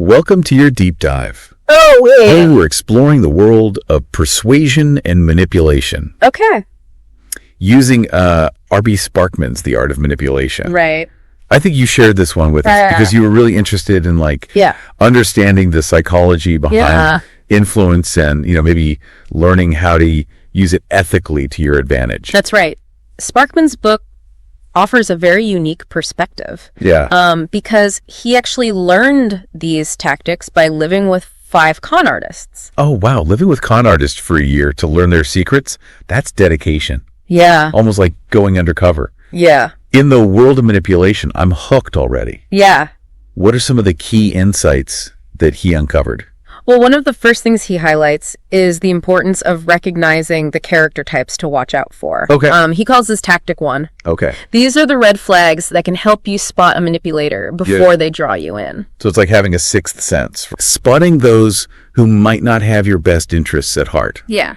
Welcome to your deep dive. Oh, yeah. Today we're exploring the world of persuasion and manipulation. Okay. Using R.B. Sparkman's The Art of Manipulation. Right. I think you shared this one with us because you were really interested in understanding the psychology behind influence and, maybe learning how to use it ethically to your advantage. That's right. Sparkman's book offers a very unique perspective. Yeah. Because he actually learned these tactics by living with 5 con artists. Oh, wow. Living with con artists for a year to learn their secrets, that's dedication. Yeah. Almost like going undercover. Yeah. In the world of manipulation, I'm hooked already. Yeah. What are some of the key insights that he uncovered? Well, one of the first things he highlights is the importance of recognizing the character types to watch out for. Okay. He calls this tactic 1. Okay. These are the red flags that can help you spot a manipulator before they draw you in. So it's like having a sixth sense. Spotting those who might not have your best interests at heart. Yeah.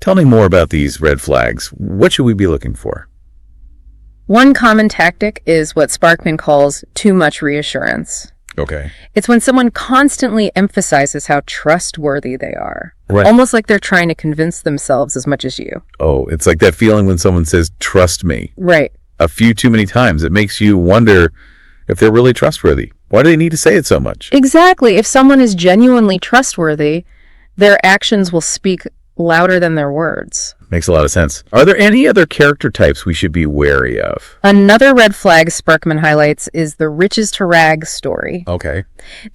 Tell me more about these red flags. What should we be looking for? One common tactic is what Sparkman calls too much reassurance. Okay. It's when someone constantly emphasizes how trustworthy they are. Right. Almost like they're trying to convince themselves as much as you. Oh, it's like that feeling when someone says, trust me. Right. A few too many times. It makes you wonder if they're really trustworthy. Why do they need to say it so much? Exactly. If someone is genuinely trustworthy, their actions will speak louder than their words. Makes a lot of sense. Are there any other character types we should be wary of? Another red flag Sparkman highlights is the riches to rags story. Okay.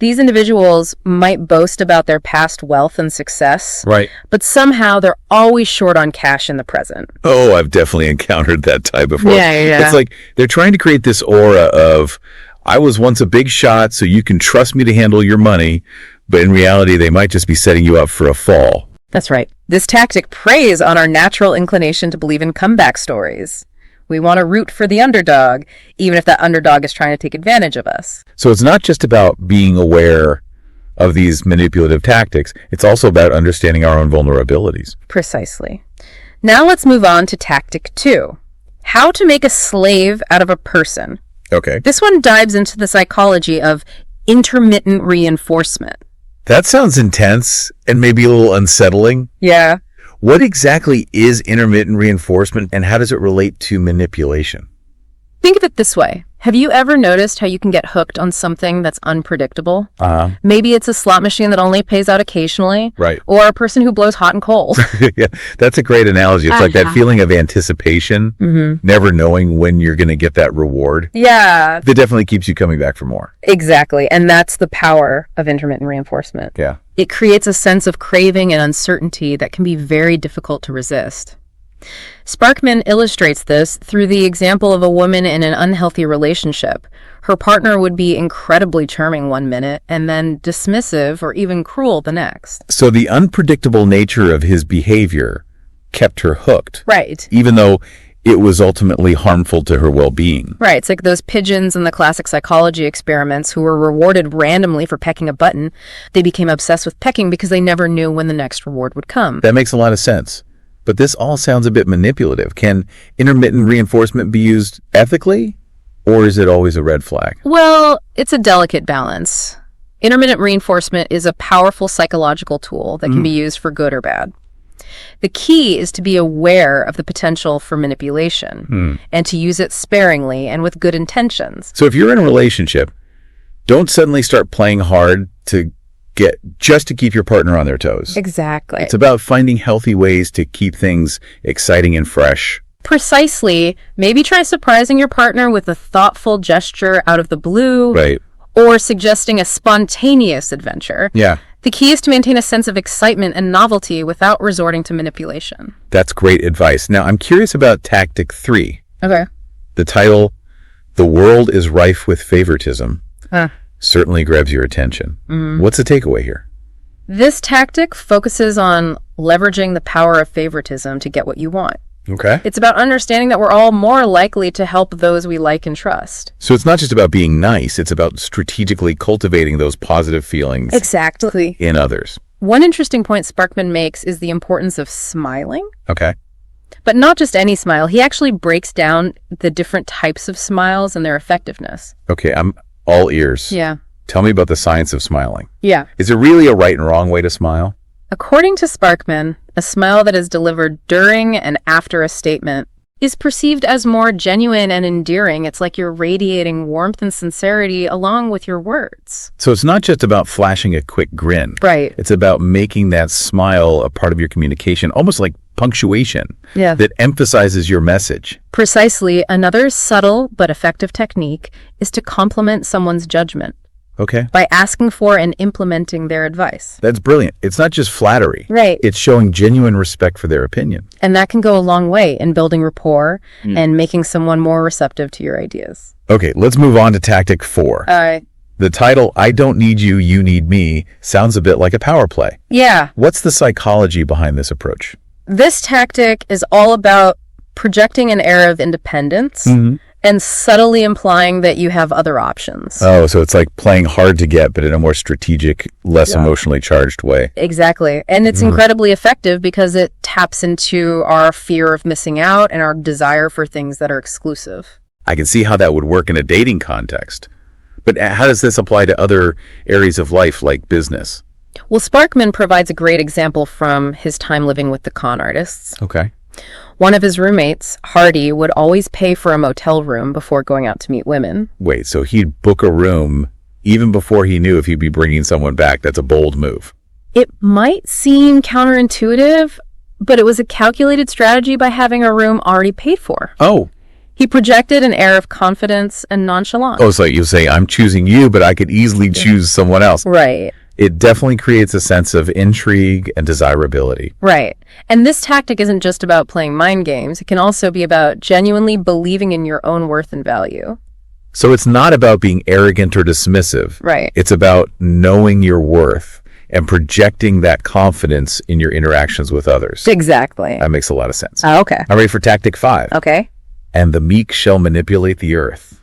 These individuals might boast about their past wealth and success, Right. but somehow they're always short on cash in the present. Oh, I've definitely encountered that type before. Yeah. It's like they're trying to create this aura of, I was once a big shot, so you can trust me to handle your money, but in reality, they might just be setting you up for a fall. That's right. This tactic preys on our natural inclination to believe in comeback stories. We want to root for the underdog, even if that underdog is trying to take advantage of us. So it's not just about being aware of these manipulative tactics. It's also about understanding our own vulnerabilities. Precisely. Now let's move on to tactic 2. How to make a slave out of a person. Okay. This one dives into the psychology of intermittent reinforcement. That sounds intense and maybe a little unsettling. Yeah. What exactly is intermittent reinforcement and how does it relate to manipulation? Think of it this way. Have you ever noticed how you can get hooked on something that's unpredictable? Maybe it's a slot machine that only pays out occasionally. Right. Or a person who blows hot and cold. Yeah, that's a great analogy. It's like that feeling of anticipation, never knowing when you're going to get that reward. Yeah. That definitely keeps you coming back for more. Exactly. And that's the power of intermittent reinforcement. Yeah. It creates a sense of craving and uncertainty that can be very difficult to resist. Sparkman illustrates this through the example of a woman in an unhealthy relationship. Her partner would be incredibly charming one minute and then dismissive or even cruel the next. So the unpredictable nature of his behavior kept her hooked. Right. Even though it was ultimately harmful to her well-being. Right. It's like those pigeons in the classic psychology experiments who were rewarded randomly for pecking a button. They became obsessed with pecking because they never knew when the next reward would come. That makes a lot of sense. But this all sounds a bit manipulative. Can intermittent reinforcement be used ethically, or is it always a red flag? Well, it's a delicate balance. Intermittent reinforcement is a powerful psychological tool that can be used for good or bad. The key is to be aware of the potential for manipulation and to use it sparingly and with good intentions. So if you're in a relationship, don't suddenly start playing hard to keep your partner on their toes. Exactly. It's about finding healthy ways to keep things exciting and fresh. Precisely. Maybe try surprising your partner with a thoughtful gesture out of the blue. Right. Or suggesting a spontaneous adventure. Yeah. The key is to maintain a sense of excitement and novelty without resorting to manipulation. That's great advice. Now, I'm curious about tactic 3. Okay. The title, The World is Rife with Favoritism, certainly grabs your attention. What's the takeaway here? This tactic focuses on leveraging the power of favoritism to get what you want. Okay. It's about understanding that we're all more likely to help those we like and trust. So it's not just about being nice, it's about strategically cultivating those positive feelings Exactly. in others. One interesting point Sparkman makes is the importance of smiling. Okay. But not just any smile. He actually breaks down the different types of smiles and their effectiveness. Okay, I'm all ears. Yeah. Tell me about the science of smiling. Yeah. Is there really a right and wrong way to smile? According to Sparkman, a smile that is delivered during and after a statement is perceived as more genuine and endearing. It's like you're radiating warmth and sincerity along with your words. So it's not just about flashing a quick grin. Right. It's about making that smile a part of your communication, almost like punctuation that emphasizes your message. Precisely. Another subtle but effective technique is to compliment someone's judgment. Okay. By asking for and implementing their advice. That's brilliant. It's not just flattery. Right. It's showing genuine respect for their opinion. And that can go a long way in building rapport and making someone more receptive to your ideas. Okay, let's move on to tactic 4. All right. The title, I don't need you, you need me, sounds a bit like a power play. Yeah. What's the psychology behind this approach? This tactic is all about projecting an air of independence and subtly implying that you have other options. Oh, so it's like playing hard to get, but in a more strategic, less emotionally charged way. Exactly. And it's incredibly effective because it taps into our fear of missing out and our desire for things that are exclusive. I can see how that would work in a dating context. But how does this apply to other areas of life like business? Well, Sparkman provides a great example from his time living with the con artists. Okay. One of his roommates, Hardy, would always pay for a motel room before going out to meet women. Wait, so he'd book a room even before he knew if he'd be bringing someone back. That's a bold move. It might seem counterintuitive, but it was a calculated strategy by having a room already paid for. Oh. He projected an air of confidence and nonchalance. Oh, so you say, I'm choosing you, but I could easily choose someone else. Right. It definitely creates a sense of intrigue and desirability. Right. And this tactic isn't just about playing mind games. It can also be about genuinely believing in your own worth and value. So it's not about being arrogant or dismissive. Right. It's about knowing your worth and projecting that confidence in your interactions with others. Exactly. That makes a lot of sense. Okay. I'm ready for tactic 5. Okay. And the meek shall manipulate the earth.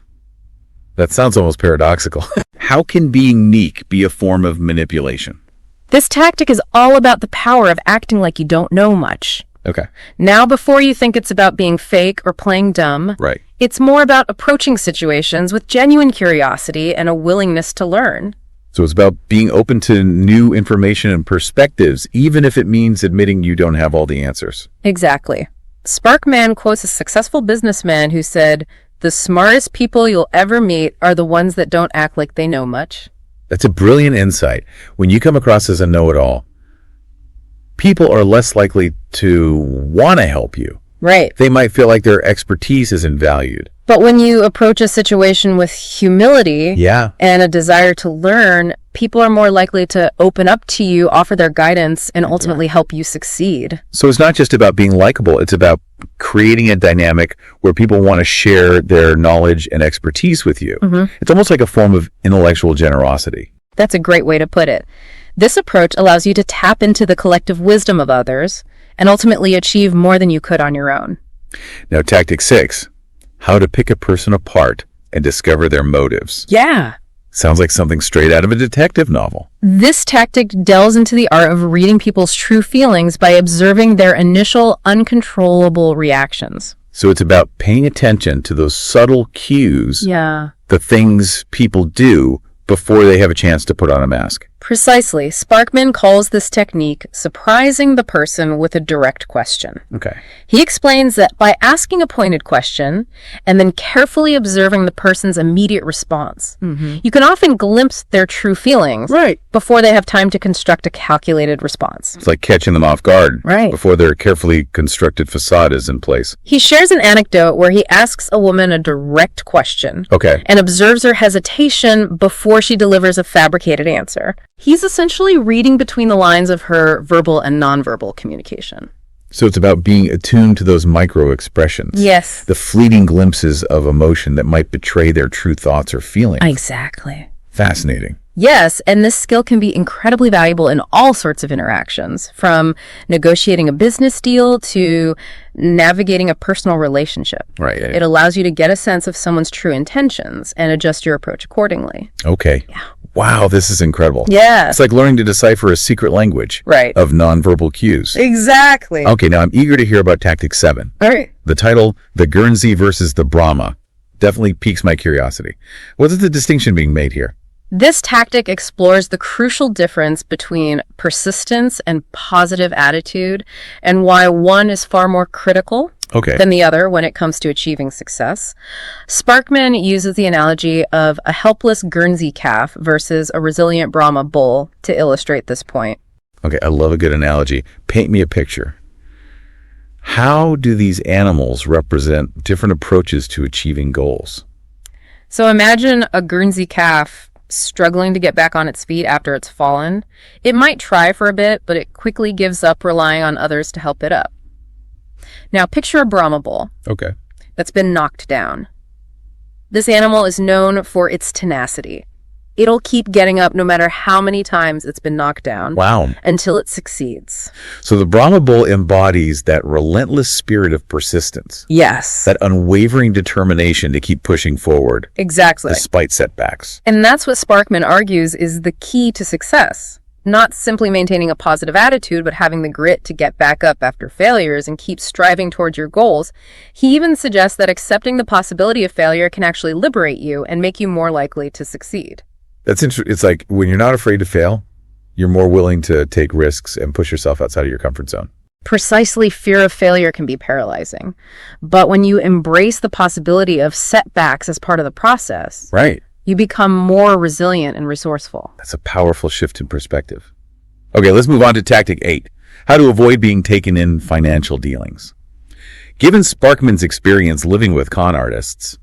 That sounds almost paradoxical. How can being meek be a form of manipulation? This tactic is all about the power of acting like you don't know much. Okay. Now, before you think it's about being fake or playing dumb, Right. It's more about approaching situations with genuine curiosity and a willingness to learn. So it's about being open to new information and perspectives, even if it means admitting you don't have all the answers. Exactly. Sparkman quotes a successful businessman who said, "The smartest people you'll ever meet are the ones that don't act like they know much." That's a brilliant insight. When you come across as a know-it-all, people are less likely to want to help you. Right. They might feel like their expertise isn't valued. But when you approach a situation with humility and a desire to learn, people are more likely to open up to you, offer their guidance, and ultimately help you succeed. So it's not just about being likable. It's about creating a dynamic where people want to share their knowledge and expertise with you. It's almost like a form of intellectual generosity. That's a great way to put it. This approach allows you to tap into the collective wisdom of others and ultimately achieve more than you could on your own. Now, tactic 6, how to pick a person apart and discover their motives. Yeah. Sounds like something straight out of a detective novel. This tactic delves into the art of reading people's true feelings by observing their initial uncontrollable reactions. So it's about paying attention to those subtle cues, the things people do before they have a chance to put on a mask. Precisely. Sparkman calls this technique surprising the person with a direct question. Okay. He explains that by asking a pointed question and then carefully observing the person's immediate response, you can often glimpse their true feelings before they have time to construct a calculated response. It's like catching them off guard before their carefully constructed facade is in place. He shares an anecdote where he asks a woman a direct question and observes her hesitation before she delivers a fabricated answer. He's essentially reading between the lines of her verbal and nonverbal communication. So it's about being attuned to those micro expressions. Yes. The fleeting glimpses of emotion that might betray their true thoughts or feelings. Exactly. Fascinating. Yes, and this skill can be incredibly valuable in all sorts of interactions, from negotiating a business deal to navigating a personal relationship. Right. It allows you to get a sense of someone's true intentions and adjust your approach accordingly. Okay. Yeah. Wow, this is incredible. Yeah. It's like learning to decipher a secret language of nonverbal cues. Exactly. Okay, now I'm eager to hear about tactic 7. All right. The title, The Guernsey versus the Brahma, definitely piques my curiosity. What is the distinction being made here? This tactic explores the crucial difference between persistence and positive attitude and why one is far more critical than the other when it comes to achieving success. Sparkman uses the analogy of a helpless Guernsey calf versus a resilient Brahma bull to illustrate this point. Okay, I love a good analogy. Paint me a picture. How do these animals represent different approaches to achieving goals? So imagine a Guernsey calf struggling to get back on its feet after it's fallen. It might try for a bit, but it quickly gives up relying on others to help it up. Now picture a Brahma bull that's been knocked down. This animal is known for its tenacity. It'll keep getting up no matter how many times it's been knocked down. Wow. Until it succeeds. So the Brahma bull embodies that relentless spirit of persistence. Yes. That unwavering determination to keep pushing forward. Exactly. Despite setbacks. And that's what Sparkman argues is the key to success. Not simply maintaining a positive attitude, but having the grit to get back up after failures and keep striving towards your goals. He even suggests that accepting the possibility of failure can actually liberate you and make you more likely to succeed. That's interesting. It's like when you're not afraid to fail, you're more willing to take risks and push yourself outside of your comfort zone. Precisely, fear of failure can be paralyzing. But when you embrace the possibility of setbacks as part of the process, you become more resilient and resourceful. That's a powerful shift in perspective. Okay, let's move on to tactic 8. How to avoid being taken in financial dealings. Given Sparkman's experience living with con artists,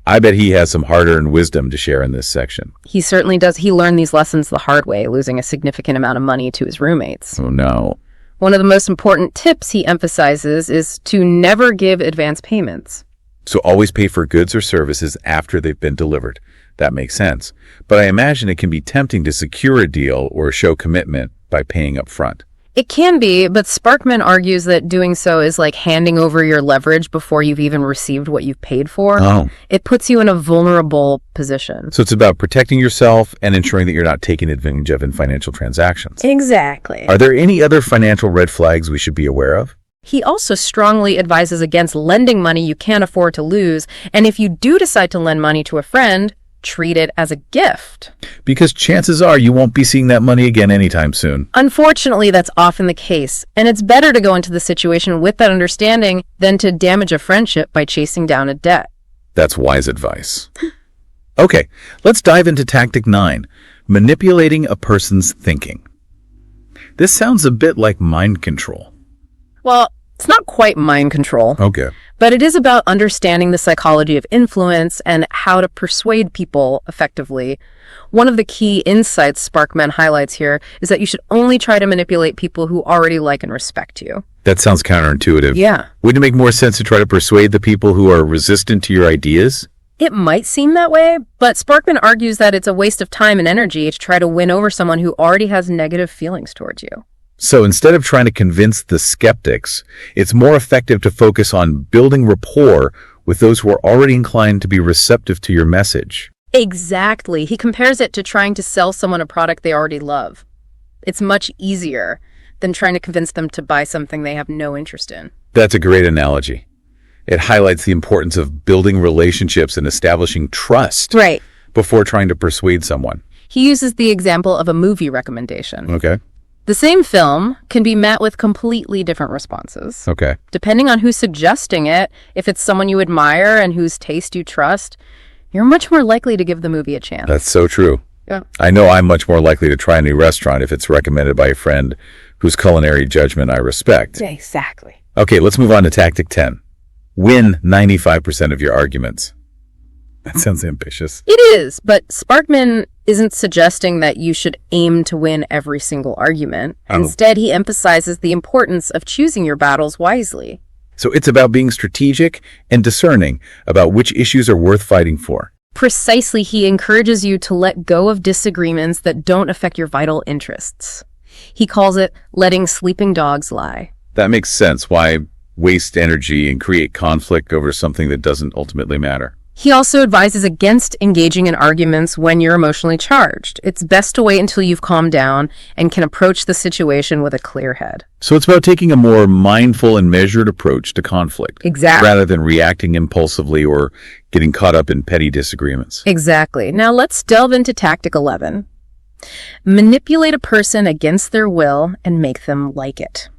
I bet he has some hard-earned wisdom to share in this section. He certainly does. He learned these lessons the hard way, losing a significant amount of money to his roommates. Oh, no. One of the most important tips he emphasizes is to never give advance payments. So always pay for goods or services after they've been delivered. That makes sense. But I imagine it can be tempting to secure a deal or show commitment by paying up front. It can be, but Sparkman argues that doing so is like handing over your leverage before you've even received what you've paid for. Oh. It puts you in a vulnerable position. So it's about protecting yourself and ensuring that you're not taken advantage of in financial transactions. Exactly. Are there any other financial red flags we should be aware of? He also strongly advises against lending money you can't afford to lose, and if you do decide to lend money to a friend, treat it as a gift. Because chances are you won't be seeing that money again anytime soon. Unfortunately, that's often the case, and it's better to go into the situation with that understanding than to damage a friendship by chasing down a debt. That's wise advice. Okay, let's dive into tactic 9, manipulating a person's thinking. This sounds a bit like mind control. Well, it's not quite mind control. Okay. But it is about understanding the psychology of influence and how to persuade people effectively. One of the key insights Sparkman highlights here is that you should only try to manipulate people who already like and respect you. That sounds counterintuitive. Yeah. Wouldn't it make more sense to try to persuade the people who are resistant to your ideas? It might seem that way, but Sparkman argues that it's a waste of time and energy to try to win over someone who already has negative feelings towards you. So instead of trying to convince the skeptics, it's more effective to focus on building rapport with those who are already inclined to be receptive to your message. Exactly. He compares it to trying to sell someone a product they already love. It's much easier than trying to convince them to buy something they have no interest in. That's a great analogy. It highlights the importance of building relationships and establishing trust before trying to persuade someone. He uses the example of a movie recommendation. Okay. The same film can be met with completely different responses. Okay. Depending on who's suggesting it, if it's someone you admire and whose taste you trust, you're much more likely to give the movie a chance. That's so true. Yeah. I know I'm much more likely to try a new restaurant if it's recommended by a friend whose culinary judgment I respect. Exactly. Okay, let's move on to tactic 10. Win 95% of your arguments. That sounds ambitious. It is, but Sparkman isn't suggesting that you should aim to win every single argument. Instead, he emphasizes the importance of choosing your battles wisely. So it's about being strategic and discerning about which issues are worth fighting for. Precisely, he encourages you to let go of disagreements that don't affect your vital interests. He calls it letting sleeping dogs lie. That makes sense. Why waste energy and create conflict over something that doesn't ultimately matter? He also advises against engaging in arguments when you're emotionally charged. It's best to wait until you've calmed down and can approach the situation with a clear head. So it's about taking a more mindful and measured approach to conflict. Exactly. Rather than reacting impulsively or getting caught up in petty disagreements. Exactly. Now let's delve into tactic 11. Manipulate a person against their will and make them like it.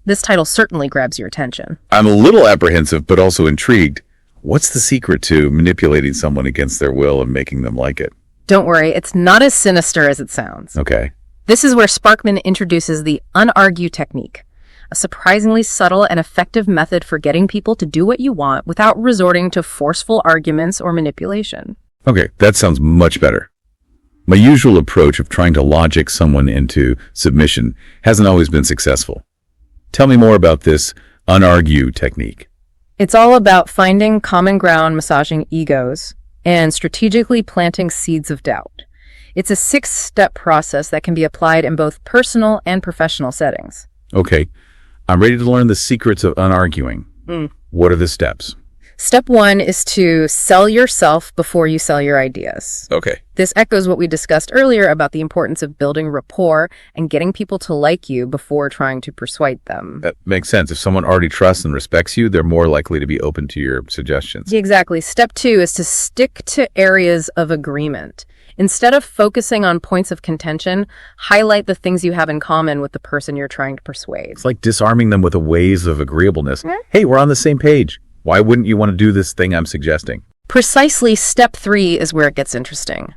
This title certainly grabs your attention. I'm a little apprehensive, but also intrigued. What's the secret to manipulating someone against their will and making them like it? Don't worry, it's not as sinister as it sounds. Okay. This is where Sparkman introduces the unargue technique, a surprisingly subtle and effective method for getting people to do what you want without resorting to forceful arguments or manipulation. Okay, that sounds much better. My usual approach of trying to logic someone into submission hasn't always been successful. Tell me more about this unargue technique. It's all about finding common ground, massaging egos, and strategically planting seeds of doubt. It's a 6-step process that can be applied in both personal and professional settings. Okay, I'm ready to learn the secrets of unarguing. What are the steps? Step 1 is to sell yourself before you sell your ideas. Okay. This echoes what we discussed earlier about the importance of building rapport and getting people to like you before trying to persuade them. That makes sense. If someone already trusts and respects you, they're more likely to be open to your suggestions. Exactly. Step 2 is to stick to areas of agreement. Instead of focusing on points of contention, highlight the things you have in common with the person you're trying to persuade. It's like disarming them with a ways of agreeableness. Hey, we're on the same page. Why wouldn't you want to do this thing I'm suggesting? Precisely. Step 3 is where it gets interesting.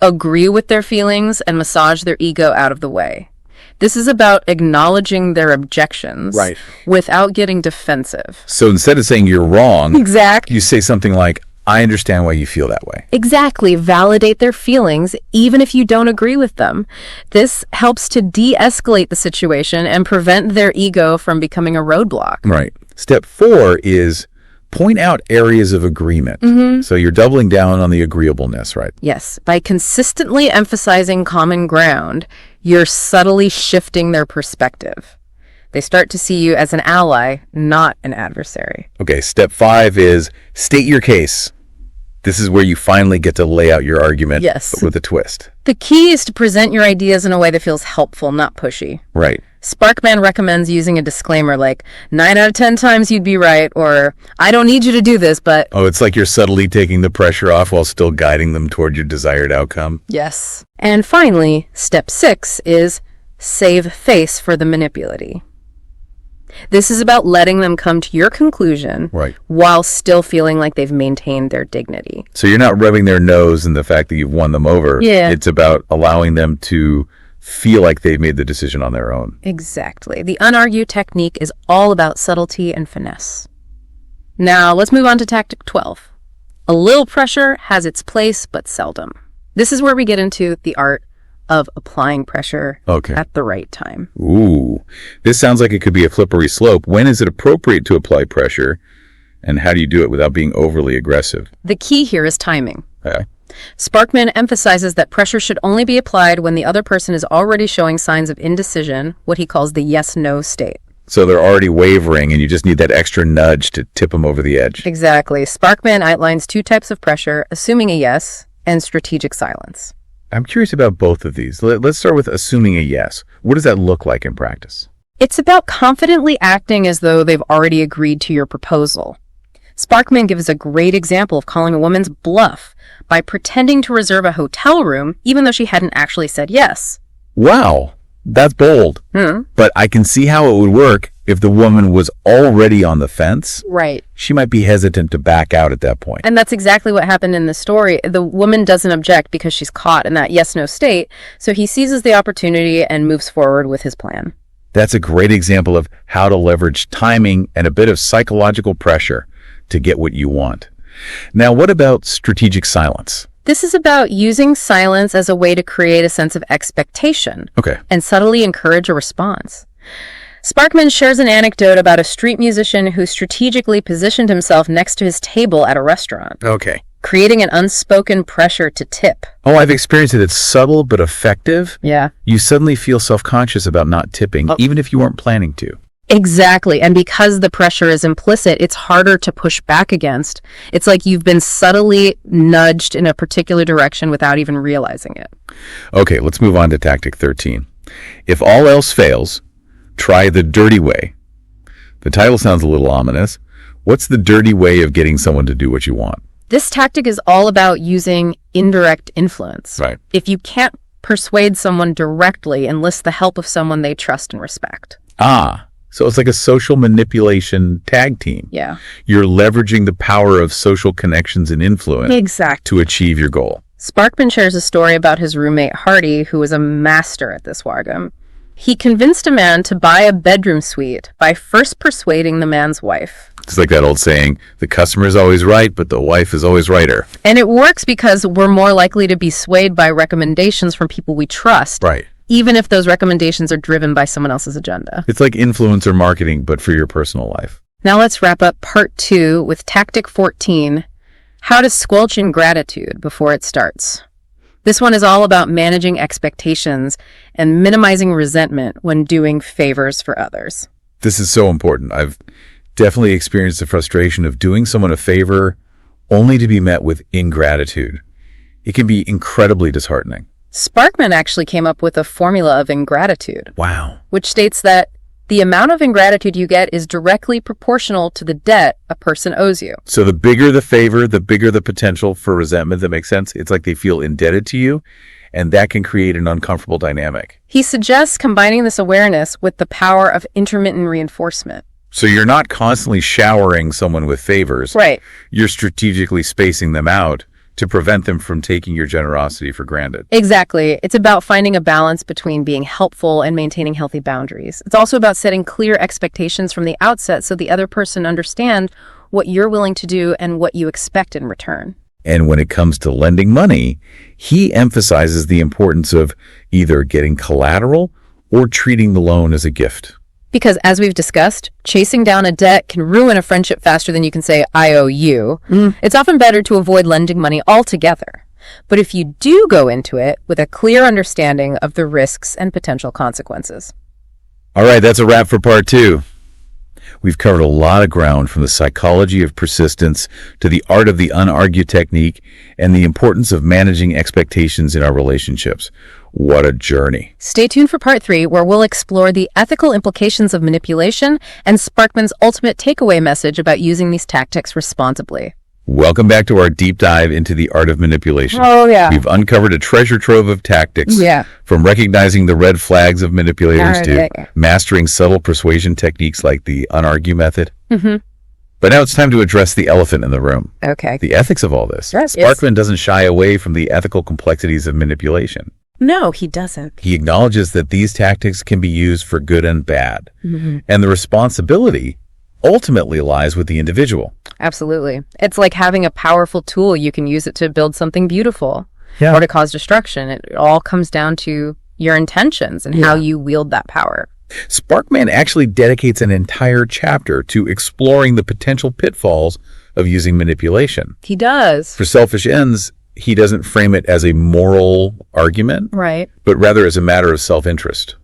Agree with their feelings and massage their ego out of the way. This is about acknowledging their objections without getting defensive. So instead of saying you're wrong, Exactly. you say something like, I understand why you feel that way. Exactly. Validate their feelings, even if you don't agree with them. This helps to de-escalate the situation and prevent their ego from becoming a roadblock. Right. Step 4 is point out areas of agreement. So you're doubling down on the agreeableness, right? Yes. By consistently emphasizing common ground, you're subtly shifting their perspective. They start to see you as an ally, not an adversary. Okay, step 5 is state your case. This is where you finally get to lay out your argument but with a twist. The key is to present your ideas in a way that feels helpful, not pushy. Right. Sparkman recommends using a disclaimer like, 9 out of 10 times you'd be right, or I don't need you to do this, but... Oh, it's like you're subtly taking the pressure off while still guiding them toward your desired outcome. Yes. And finally, step 6 is save face for the manipulati. This is about letting them come to your conclusion while still feeling like they've maintained their dignity. So you're not rubbing their nose in the fact that you've won them over. It's about allowing them to feel like they've made the decision on their own. Exactly. The unargue technique is all about subtlety and finesse. Now, let's move on to tactic 12. A little pressure has its place, but seldom. This is where we get into the art of applying pressure at the right time. Ooh, this sounds like it could be a slippery slope. When is it appropriate to apply pressure, and how do you do it without being overly aggressive? The key here is timing. Sparkman emphasizes that pressure should only be applied when the other person is already showing signs of indecision, what he calls the yes-no state. So they're already wavering, and you just need that extra nudge to tip them over the edge. Exactly. Sparkman outlines 2 types of pressure, assuming a yes and strategic silence. I'm curious about both of these. Let's start with assuming a yes. What does that look like in practice? It's about confidently acting as though they've already agreed to your proposal. Sparkman gives a great example of calling a woman's bluff by pretending to reserve a hotel room even though she hadn't actually said yes. Wow, that's bold. But I can see how it would work if the woman was already on the fence. She might be hesitant to back out at that point. And that's exactly what happened in the story. The woman doesn't object because she's caught in that yes-no state, so he seizes the opportunity and moves forward with his plan. That's a great example of how to leverage timing and a bit of psychological pressure to get what you want. Now, what about strategic silence? This is about using silence as a way to create a sense of expectation and subtly encourage a response. Sparkman shares an anecdote about a street musician who strategically positioned himself next to his table at a restaurant, creating an unspoken pressure to tip. Oh, I've experienced it. It's subtle but effective. Yeah. You suddenly feel self-conscious about not tipping, even if you weren't planning to. Exactly. And because the pressure is implicit, it's harder to push back against. It's like you've been subtly nudged in a particular direction without even realizing it. Okay, let's move on to tactic 13. If all else fails, try the dirty way. The title sounds a little ominous. What's the dirty way of getting someone to do what you want? This tactic is all about using indirect influence. Right. If you can't persuade someone directly, enlist the help of someone they trust and respect. So it's like a social manipulation tag team. Yeah. You're leveraging the power of social connections and influence to achieve your goal. Sparkman shares a story about his roommate Hardy, who was a master at this wargame. He convinced a man to buy a bedroom suite by first persuading the man's wife. It's like that old saying, the customer is always right, but the wife is always righter. And it works because we're more likely to be swayed by recommendations from people we trust. Right. Even if those recommendations are driven by someone else's agenda. It's like influencer marketing, but for your personal life. Now let's wrap up part 2 with tactic 14, how to squelch ingratitude before it starts. This one is all about managing expectations and minimizing resentment when doing favors for others. This is so important. I've definitely experienced the frustration of doing someone a favor only to be met with ingratitude. It can be incredibly disheartening. Sparkman actually came up with a formula of ingratitude. Wow. Which states that the amount of ingratitude you get is directly proportional to the debt a person owes you. So the bigger the favor, the bigger the potential for resentment. That makes sense? It's like they feel indebted to you, and that can create an uncomfortable dynamic. He suggests combining this awareness with the power of intermittent reinforcement. So you're not constantly showering someone with favors. Right. You're strategically spacing them out to prevent them from taking your generosity for granted. Exactly. It's about finding a balance between being helpful and maintaining healthy boundaries. It's also about setting clear expectations from the outset so the other person understands what you're willing to do and what you expect in return. And when it comes to lending money, he emphasizes the importance of either getting collateral or treating the loan as a gift. Because as we've discussed, chasing down a debt can ruin a friendship faster than you can say, I owe you. It's often better to avoid lending money altogether. But if you do go into it with a clear understanding of the risks and potential consequences. All right, that's a wrap for part 2. We've covered a lot of ground, from the psychology of persistence to the art of the unargued technique and the importance of managing expectations in our relationships. What a journey. Stay tuned for part 3, where we'll explore the ethical implications of manipulation and Sparkman's ultimate takeaway message about using these tactics responsibly. Welcome back to our deep dive into the art of manipulation. Oh, yeah. We've uncovered a treasure trove of tactics, from recognizing the red flags of manipulators to mastering subtle persuasion techniques like the unargued method. But now it's time to address the elephant in the room. Okay. The ethics of all this. Yes. Sparkman doesn't shy away from the ethical complexities of manipulation. No, he doesn't. He acknowledges that these tactics can be used for good and bad. And the responsibility ultimately lies with the individual. Absolutely. It's like having a powerful tool. You can use it to build something beautiful or to cause destruction. It all comes down to your intentions and how you wield that power. Sparkman actually dedicates an entire chapter to exploring the potential pitfalls of using manipulation. He does. For selfish ends, he doesn't frame it as a moral argument, but rather as a matter of self-interest.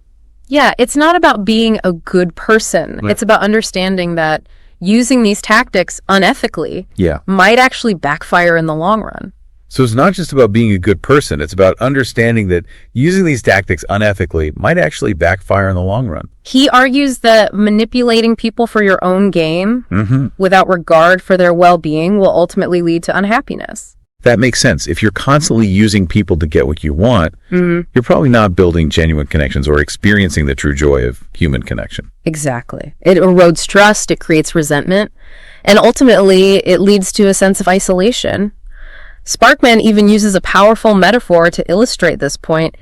Yeah, it's not about being a good person. It's about understanding that using these tactics unethically might actually backfire in the long run. So it's not just about being a good person. It's about understanding that using these tactics unethically might actually backfire in the long run. He argues that manipulating people for your own gain without regard for their well-being will ultimately lead to unhappiness. That makes sense. If you're constantly using people to get what you want, you're probably not building genuine connections or experiencing the true joy of human connection. Exactly. It erodes trust, it creates resentment, and ultimately it leads to a sense of isolation. Sparkman even uses a powerful metaphor to illustrate this point.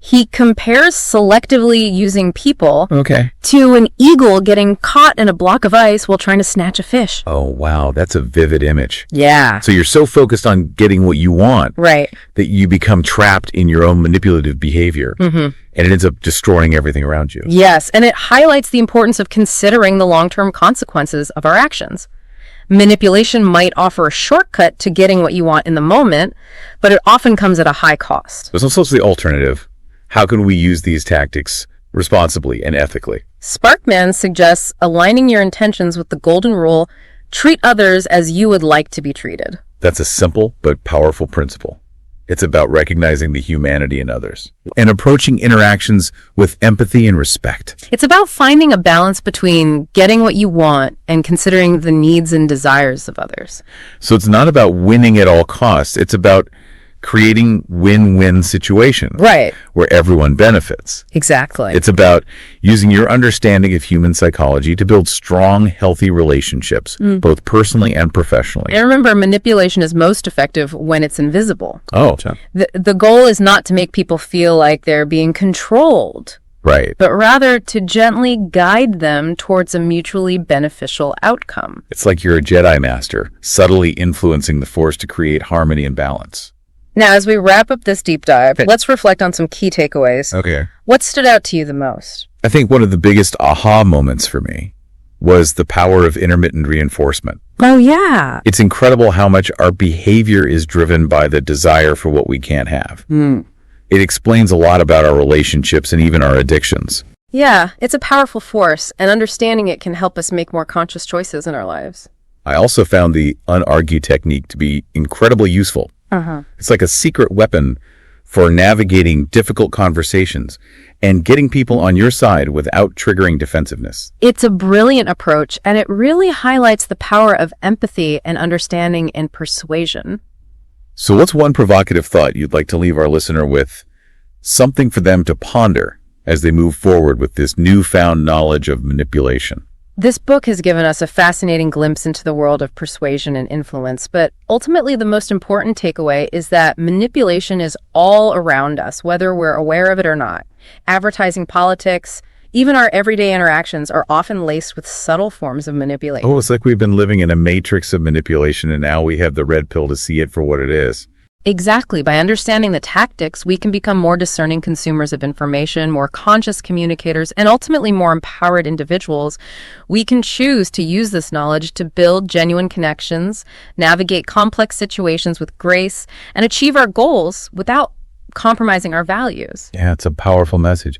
He compares selectively using people to an eagle getting caught in a block of ice while trying to snatch a fish. Oh, wow. That's a vivid image. Yeah. So you're so focused on getting what you want that you become trapped in your own manipulative behavior. And it ends up destroying everything around you. Yes. And it highlights the importance of considering the long-term consequences of our actions. Manipulation might offer a shortcut to getting what you want in the moment, but it often comes at a high cost. There's also the alternative. How can we use these tactics responsibly and ethically. Sparkman suggests aligning your intentions with the golden rule: treat others as you would like to be treated. That's a simple but powerful principle. It's about recognizing the humanity in others and approaching interactions with empathy and respect. It's about finding a balance between getting what you want and considering the needs and desires of others. So it's not about winning at all costs. It's about creating win-win situations. Right. Where everyone benefits. Exactly. It's about using your understanding of human psychology to build strong, healthy relationships, both personally and professionally. And remember, manipulation is most effective when it's invisible. Oh. The goal is not to make people feel like they're being controlled. Right. But rather to gently guide them towards a mutually beneficial outcome. It's like you're a Jedi master, subtly influencing the Force to create harmony and balance. Now, as we wrap up this deep dive, let's reflect on some key takeaways. Okay. What stood out to you the most? I think one of the biggest aha moments for me was the power of intermittent reinforcement. Oh, yeah. It's incredible how much our behavior is driven by the desire for what we can't have. It explains a lot about our relationships and even our addictions. Yeah, it's a powerful force, and understanding it can help us make more conscious choices in our lives. I also found the unargue technique to be incredibly useful. It's like a secret weapon for navigating difficult conversations and getting people on your side without triggering defensiveness. It's a brilliant approach, and it really highlights the power of empathy and understanding and persuasion. So what's one provocative thought you'd like to leave our listener with? Something for them to ponder as they move forward with this newfound knowledge of manipulation. This book has given us a fascinating glimpse into the world of persuasion and influence, but ultimately the most important takeaway is that manipulation is all around us, whether we're aware of it or not. Advertising, politics, even our everyday interactions are often laced with subtle forms of manipulation. Oh, it's like we've been living in a matrix of manipulation, and now we have the red pill to see it for what it is. Exactly. By understanding the tactics, we can become more discerning consumers of information, more conscious communicators, and ultimately more empowered individuals. We can choose to use this knowledge to build genuine connections, navigate complex situations with grace, and achieve our goals without compromising our values. Yeah, it's a powerful message.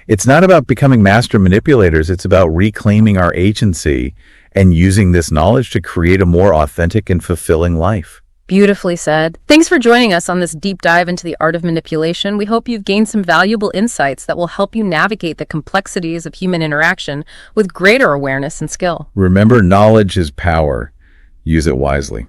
It's not about becoming master manipulators. It's about reclaiming our agency and using this knowledge to create a more authentic and fulfilling life. Beautifully said. Thanks for joining us on this deep dive into the art of manipulation. We hope you've gained some valuable insights that will help you navigate the complexities of human interaction with greater awareness and skill. Remember, knowledge is power. Use it wisely.